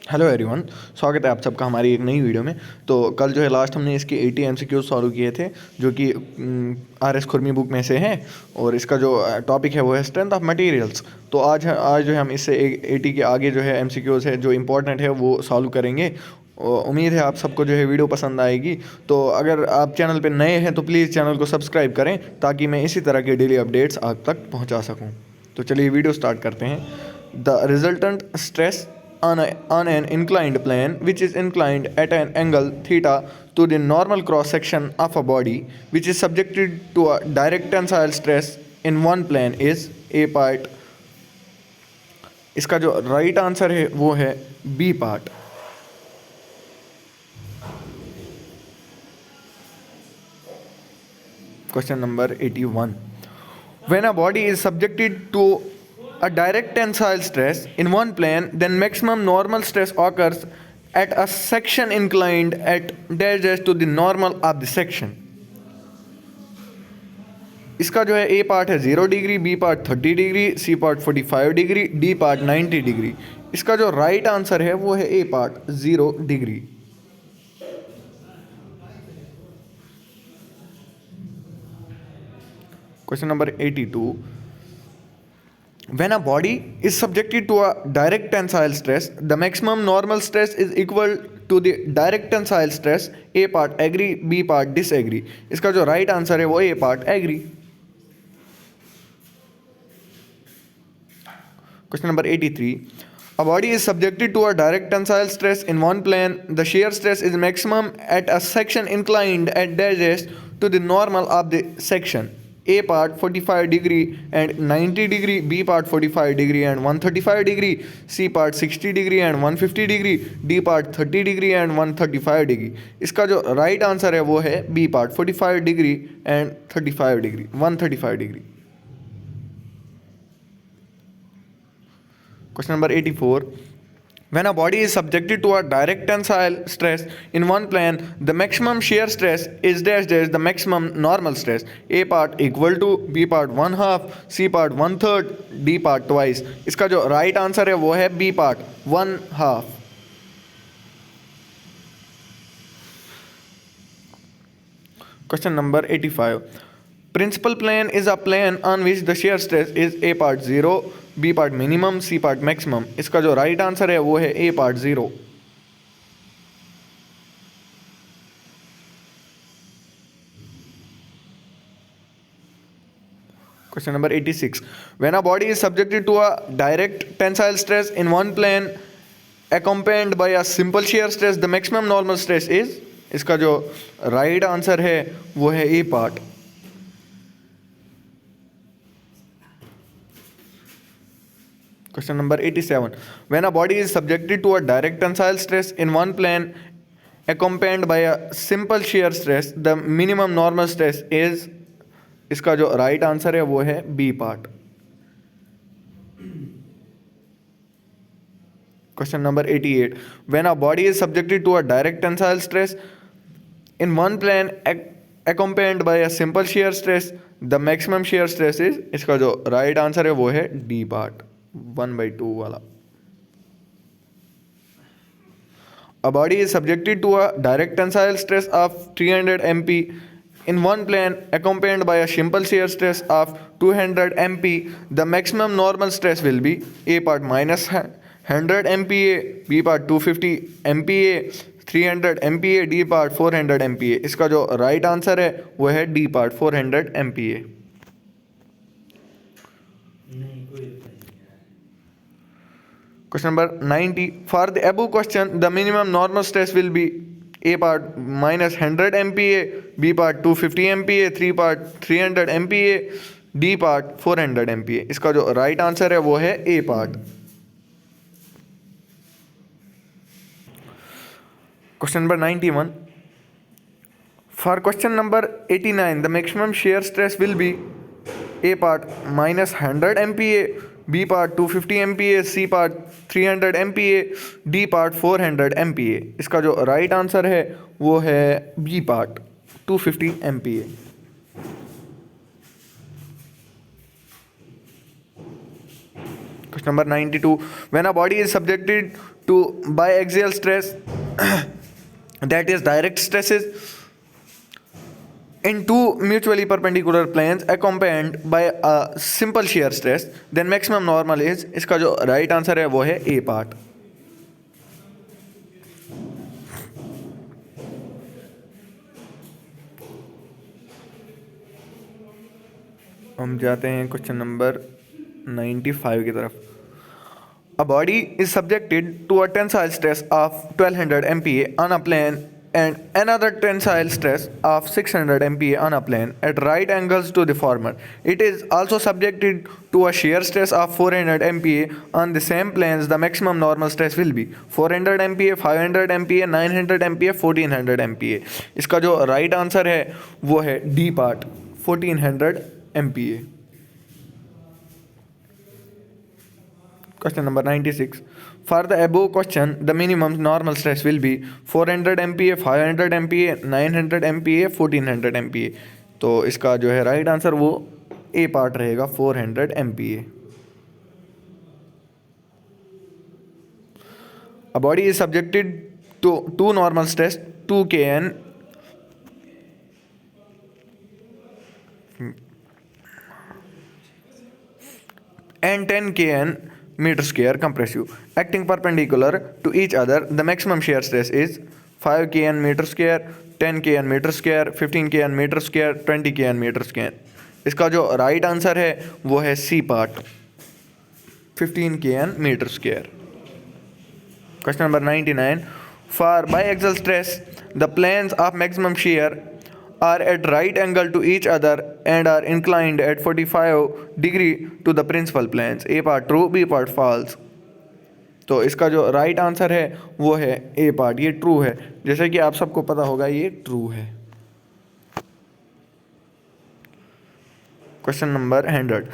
Hello everyone. स्वागत है आप सबका हमारी एक नई वीडियो में। तो कल जो है लास्ट हमने इसके 80 एमसीक्यूज सॉल्व किए थे, जो कि आर एस खुरमी बुक में से हैं। और इसका जो टॉपिक है वो है स्ट्रेंथ ऑफ मटेरियल्स। तो आज जो है हम इससे 80 के आगे जो है एमसीक्यूज है जो इंपॉर्टेंट है वो सॉल्व करेंगे। उम्मीद है आप सबको जो है वीडियो पसंद आएगी। तो अगर आप चैनल पे नए हैं तो प्लीज़ चैनल को सब्सक्राइब करें ताकि मैं इसी तरह के डेली अपडेट्स आप तक पहुँचा सकूँ। तो चलिए वीडियो स्टार्ट करते हैं। The resultant stress on an inclined plane which is inclined at an angle theta to the normal cross section of a body which is subjected to a direct tensile stress in one plane is A part। इसका जो right answer है वो है B part. Question number 81। When a body is subjected to a direct tensile stress in one plane, then maximum normal stress occurs at a section inclined at dash dash to the normal of the section। इसका जो है A part है 0 degree, B part 30 degree, C part 45 degree, D part 90 degree. इसका जो right answer है वो है A part 0 degree. Question number 82। When a body is subjected to a direct tensile stress, the maximum normal stress is equal to the direct tensile stress। A part agree, B part disagree। इसका जो right answer है वो A part agree। Question number 83। A body is subjected to a direct tensile stress in one plane. The shear stress is maximum at a section inclined at dash to the normal of the section। A part 45 degree and 90 degree, B part 45 degree and 135 degree, C part 60 degree and 150 degree, D part 30 degree and 135 degree। इसका जो right answer है वो है B part 45 degree and 35 degree 135 degree। Question number 84। When a body is subjected to a direct tensile stress in one plane, the maximum shear stress is dash dash the maximum normal stress। A part equal to, B part 1/2, C part 1/3, D part twice। इसका जो right answer है वो है B part 1/2। Question number 85। Principal plane is a plane on which the shear stress is A part 0, B part minimum, C part maximum। इसका जो right answer है वो है A part 0। Question number 86। When a body is subjected to a direct tensile stress in one plane accompanied by a simple shear stress, the maximum normal stress is। इसका जो right answer है वो है A part। Question number 87। When a body is subjected to a direct tensile stress in one plane accompanied by a simple shear stress, the minimum normal stress is। इसका जो right answer है वो है B part. Question number 88। When a body is subjected to a direct tensile stress in one plane accompanied by a simple shear stress, the maximum shear stress is। इसका जो right answer है वो है D part 1/2 वाला। A body is subjected to a direct tensile stress of 300 MPa in one plane accompanied by a simple shear stress of 200 MPa, the maximum normal stress will be A part minus 100 MPa, B part 250 MPa, 300 MPa, D part 400 MPa। इसका जो right answer है वो है D part 400 MPa। Question number 90। For the above question, the minimum normal stress will be A part minus 100 MPa, B part 250 MPa, 3 part 300 MPa, D part 400 MPa। इसका जो right answer है वो है A part। Question number 91। For question number 89, the maximum shear stress will be A part minus 100 MPa, B part 250 MPa, C part 300 MPa, D part 400 MPa। इसका जो right answer है वो है B part 250 MPa। Question number 92। When a body is subjected to biaxial stress that is direct stresses in two mutually perpendicular planes accompanied by a simple shear stress, then maximum normal is, इसका जो right answer है वो है A part. हम जाते हैं question number 95 की तरफ। A body is subjected to a tensile stress of 1200 MPa on a plane and another tensile stress of 600 MPa on a plane at right angles to the former. It is also subjected to a shear stress of 400 MPa on the same planes. The maximum normal stress will be 400 MPa, 500 MPa, 900 MPa, 1400 MPa. इसका जो right answer है वो है D part 1400 MPa। Question number 96. For the above question, the minimum normal stress will be 400 MPa, 500 MPa, 900 MPa, 1400 MPa. तो इसका जो है right answer वो ए पार्ट रहेगा 400 MPa। A body is subjected to two normal stress 2 kN and 10 kN meter square compressive acting perpendicular to each other. The maximum shear stress is 5 kN meter square, 10 kN meter square, 15 kN meter square, 20 kN meter square। इसका जो right answer है वो है C part 15 kN meter square। Question number 99. For biaxial stress, the planes of maximum shear are at right angle to each other and are inclined at 45 degree to the principal planes. A part true, B part false। तो इसका जो right answer है वो है A part, ये true है। जैसे कि आप सबको पता होगा ये ट्रू है। Question number 100.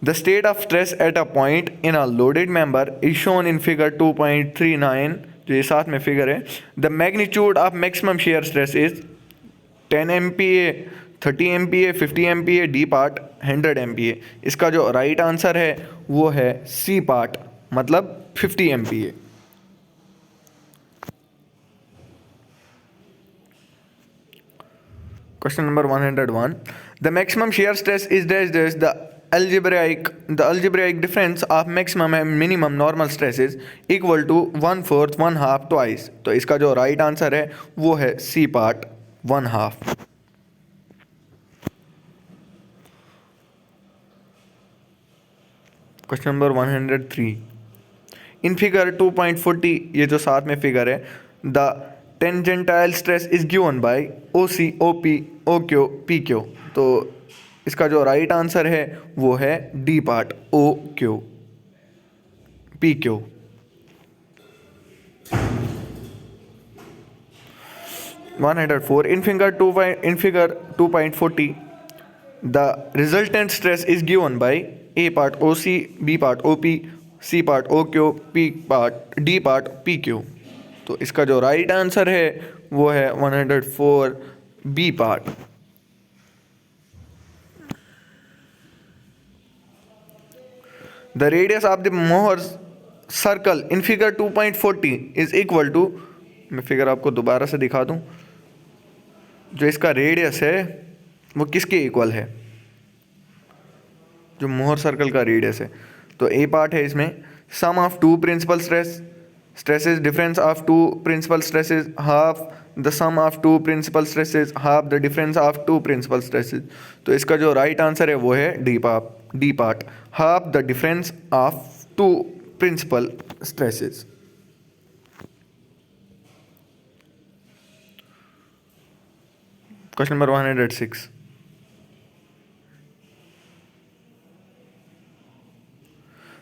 The state of stress at a point in a loaded member is shown in figure 2.39, जो ये साथ में फिगर है। The magnitude of maximum shear stress is 10 MPa, 30 MPa, 50 MPa, D part 100 MPa। इसका जो right answer है वो है सी पार्ट, मतलब 50 MPa। Question number 101. The maximum shear stress is dash dash the algebraic difference of maximum and minimum normal stress is equal to 1/4, 1/2, twice। तो इसका जो right answer है वो है C part 1/2। Question number 103. In figure 2.40, ये जो साथ में फिगर है, the tangential stress is given by O C, O P, O Q, P Q. तो इसका जो राइट आंसर है वो है D part O Q, P Q. In figure 2.40, the resultant stress is given by A part OC, B part OP, C part OQ, D part PQ। तो इसका जो right answer है वो है 104 B part. The radius of the Mohr's circle in figure 2.40 is equal to, मैं figure आपको दोबारा से दिखा दूं, जो इसका रेडियस है वो किसके इक्वल है, जो मोहर सर्कल का रेडियस है। तो ए पार्ट है इसमें sum of two principal stresses, difference of two principal stresses, half the sum of two principal stresses, half the difference of two principal stresses. तो इसका जो राइट आंसर है वो है D part, half the difference of two principal stresses. Question number 106.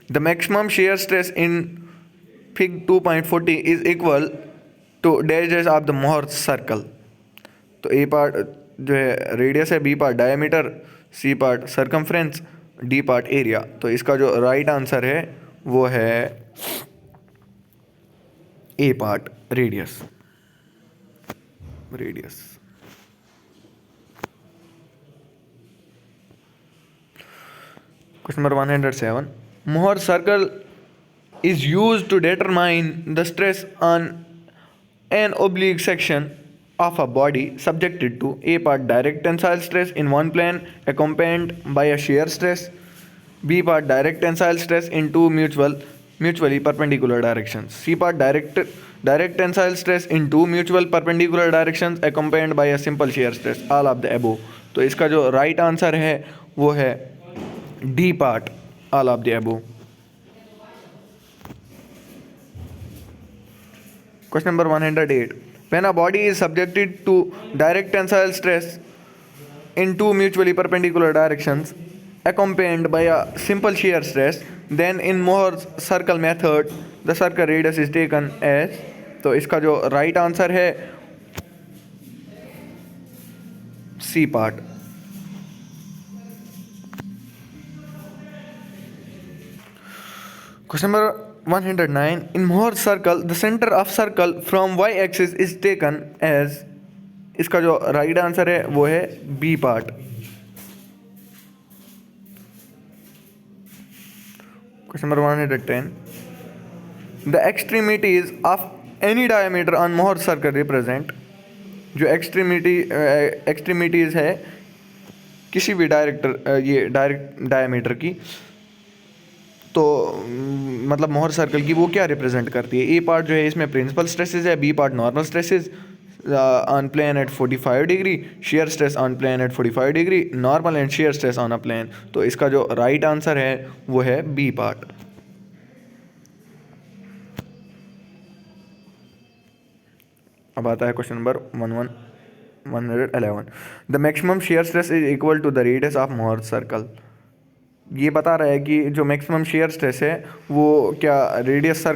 The maximum shear stress in Fig 2.40 is equal to dash dash of the Mohr's circle। तो ए part जो है radius है, B part diameter, C part circumference, D part area. तो इसका जो right answer है वो है A part radius. Question number 107. Mohr's circle is used to determine the stress on an oblique section of a body subjected to A part direct tensile stress in one plane accompanied by a shear stress, B part direct tensile stress in two mutually perpendicular directions, C part direct tensile stress in two mutual perpendicular directions accompanied by a simple shear stress, all of the above. तो इसका जो right answer है वो है D part, all of the above. Question number 108. When a body is subjected to direct tensile stress in two mutually perpendicular directions accompanied by a simple shear stress, then in Mohr's circle method the circle radius is taken as. तो इसका जो right answer है C part. Question number 109. In Mohr's circle, the center of circle from y-axis is taken as. इसका जो right answer है वो है B part. Question number 110. The extremities of any diameter on Mohr's circle represent. जो extremities है किसी भी direct diameter की, तो मतलब मोहर सर्कल की वो क्या रिप्रेजेंट करती है. ए पार्ट जो है इसमें प्रिंसिपल स्ट्रेसेस है, B part normal stresses on plane at 45 degree, shear stress on plane at 45 degree, normal and shear stress on a plane. तो इसका जो राइट आंसर है वो है बी पार्ट. अब आता है question number 111. The maximum shear stress is equal to the radius of Mohr circle. ये बता रहा है कि जो मैक्सिमम शेयर स्ट्रेस है वो क्या रेडियस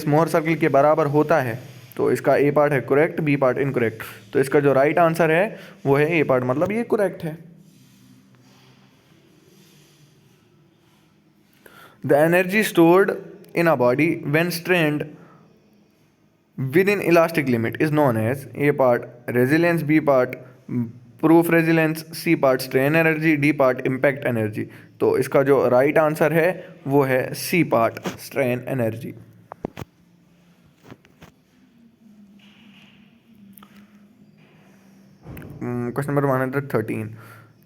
मोहर सर्कल के बराबर होता है. तो इसका ए पार्ट है करेक्ट, बी पार्ट इनकरेक्ट. तो इसका जो राइट आंसर है वो है ए पार्ट, मतलब ये करेक्ट है. The energy stored in a body when strained within elastic limit is known as. A part resilience, B part proof resilience, C part strain energy, D part impact energy. तो इसका जो right answer है वो है C part strain energy. Question number 113.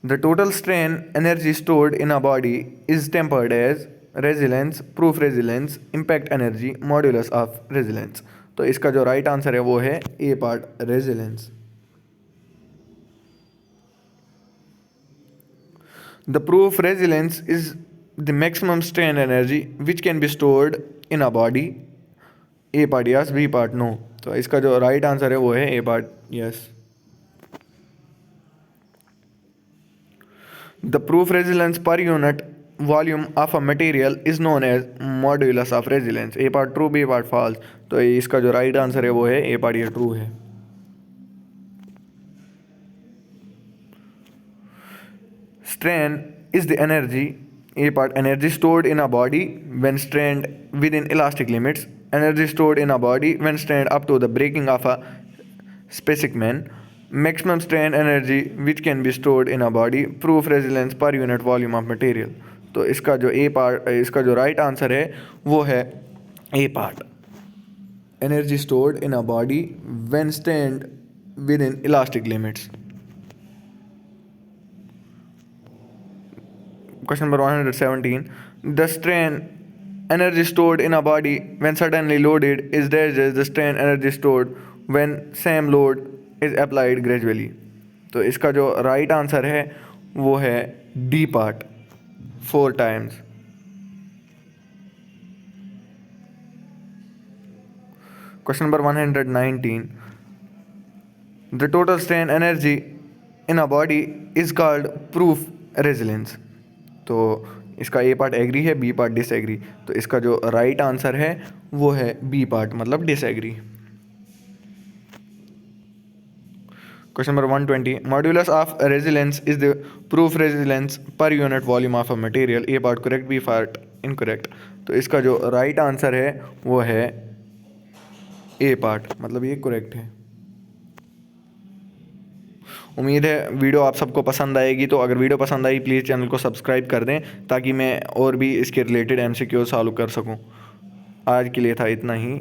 The total strain energy stored in a body is tempered as resilience, proof resilience, impact energy, modulus of resilience. तो इसका जो right answer है वो है A part resilience. The proof resilience is the maximum strain energy which can be stored in a body. A part yes, B part no. तो इसका जो right answer है वो है A part yes. The proof resilience per unit volume of a material is known as modulus of resilience. A part true, B part false. तो इसका जो right answer है वो है ए पार्ट, ये ट्रू है. Strain is the energy, A part energy stored in a body when strained within elastic limits, energy stored in a body when strained up to the breaking of a specimen, maximum strain energy which can be stored in a body, proof resilience per unit volume of material. तो इसका जो right answer है वो है A part, energy stored in a body when strained within elastic limits. Question number 117. The strain energy stored in a body when suddenly loaded is dash as the strain energy stored when same load is applied gradually. तो इसका जो right answer है वो है D part, 4 times. Question number 119. The total strain energy in a body is called proof resilience. तो इसका A part agree है, B part disagree. तो इसका जो राइट आंसर है वो है बी पार्ट, मतलब disagree. Question number 120. Modulus of resilience is the proof resilience per unit volume of a material. A part correct, B part incorrect. तो इसका जो राइट आंसर है वो है ए पार्ट, मतलब ये करेक्ट है. उम्मीद है वीडियो आप सबको पसंद आएगी. तो अगर वीडियो पसंद आई प्लीज़ चैनल को सब्सक्राइब कर दें ताकि मैं और भी इसके रिलेटेड MCQ सॉल्व कर सकूं. आज के लिए था इतना ही।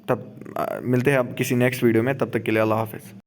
तब मिलते हैं अब किसी नेक्स्ट वीडियो में, तब तक के लिए अल्लाह हाफ़िज़।